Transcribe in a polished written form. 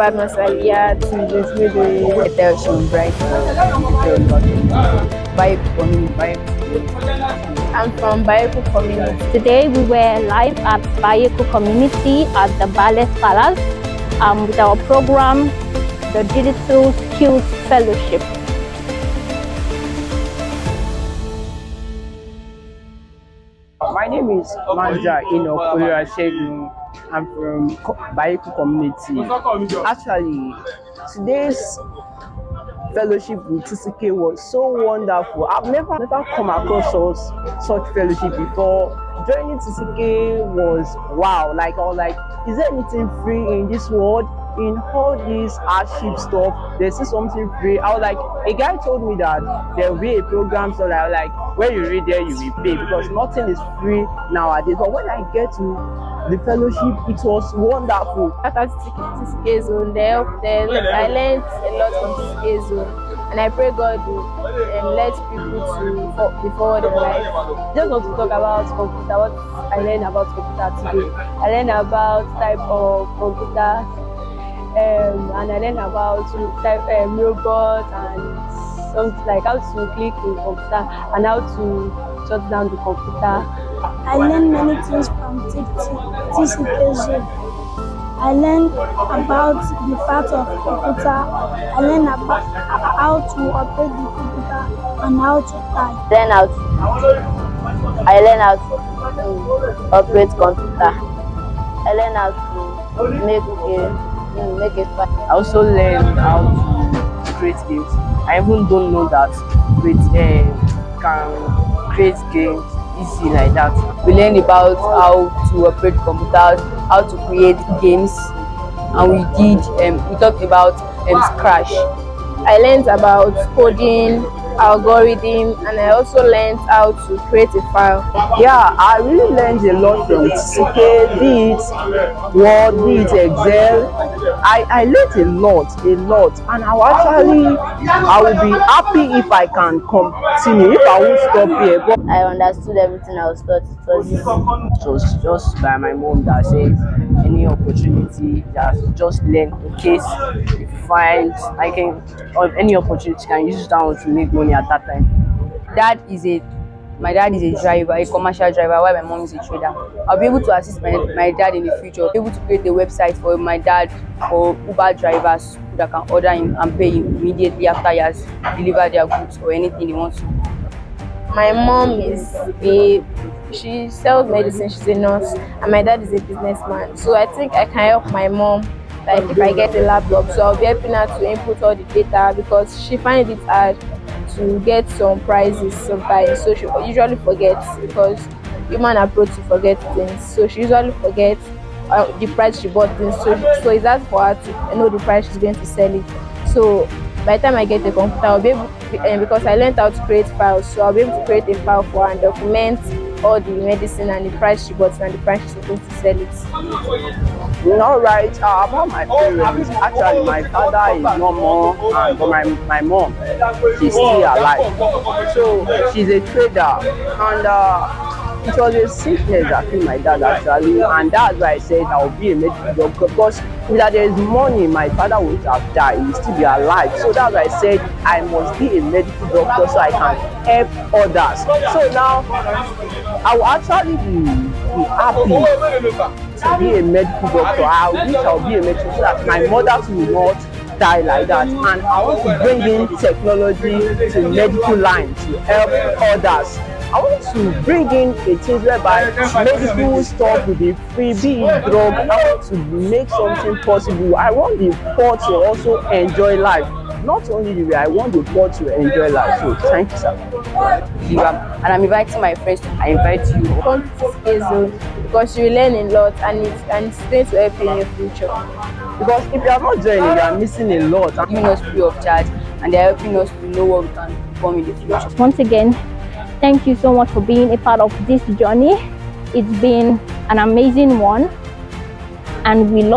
Bad Masalia to just with Attention, brighten. Bayeku community. I'm from Bayeku community. Today we were live at Bayeku community at the Ballet Palace with our program, the Digital Skills Fellowship. My name is Manja Enoch. I'm from Bayeku community. Actually, today's fellowship with TCK was so wonderful. I've never come across such fellowship before. Joining TCK was wow. Like I was like, is there anything free in this world? In all this hardship stuff, there's still something free. I was like, a guy told me that there will be a program, so that like when you read there, you will pay because nothing is free nowadays. But when I get to the fellowship, it was wonderful. After TCK zone, then I learned a lot from TCK zone, and I pray God will let people to be forward in life. Just want to talk about computer. What I learned about computer today. I learned about type of computer. And I learned about robots and something like how to click in computer and how to shut down the computer. I learned many things from TCK zone. I learned about the part of computer. I learned about how to operate the computer and how to type. I learned how to operate computer. I learned how to make a file. I also learned how to create games. I even don't know that can create games easy like that. We learned about how to operate computers, how to create games, and we talked about Scratch. I learned about coding, algorithm, and I also learned how to create a file. Yeah, I really learned a lot from TCK, be it Word, be it Excel. I learned a lot, and I will be happy if I can continue, if I won't stop here. But I understood everything I was taught. it was just by my mom that said any opportunity that just learn in case you find any opportunity can use that one to make money at that time. My dad is a driver, a commercial driver, while my mom is a trader. I'll be able to assist my dad in the future. I'll be able to create a website for my dad for Uber drivers that can order him and pay him immediately after he has delivered their goods or anything he wants to. My mom she sells medicine, she's a nurse, and my dad is a businessman. So I think I can help my mom, like if I get a laptop. So I'll be helping her to input all the data because she finds it hard to get some prizes sometimes. So she usually forgets because human approach to forget things. So she usually forgets the price she bought things. So it's hard for her to know the price she's going to sell it. So by the time I get the computer, I'll be able because I learned how to create files, so I'll be able to create a file for her and document all the medicine and the price she bought and the price she's supposed to sell it. All right, about my parents, actually my father is no more, but my mom, she's still alive. So she's a trader, and it was a sickness that killed my dad actually, and that's why I said I will be a medical doctor because if there is money, my father would have died, he will still be alive. So that's why I said I must be a medical doctor so I can help others. So now I will actually be happy to be a medical doctor. I wish I would be a medical doctor so that my mother will not die like that. And I want to bring in technology to medical line to help others. I want to bring in a thing whereby medical stuff will be free, be it drug. I want to make something possible. I want the poor to also enjoy life. Not only the way, I want the poor to enjoy life. So thank you, sir. And I'm inviting my friends. I invite you. Come to TCK zone because you will learn a lot and it's going to help you in your future. Because if you are not joining, you are missing a lot. They're giving us free of charge and they're helping us to know what we can become in the future. Once again, thank you so much for being a part of this journey. It's been an amazing one, and we love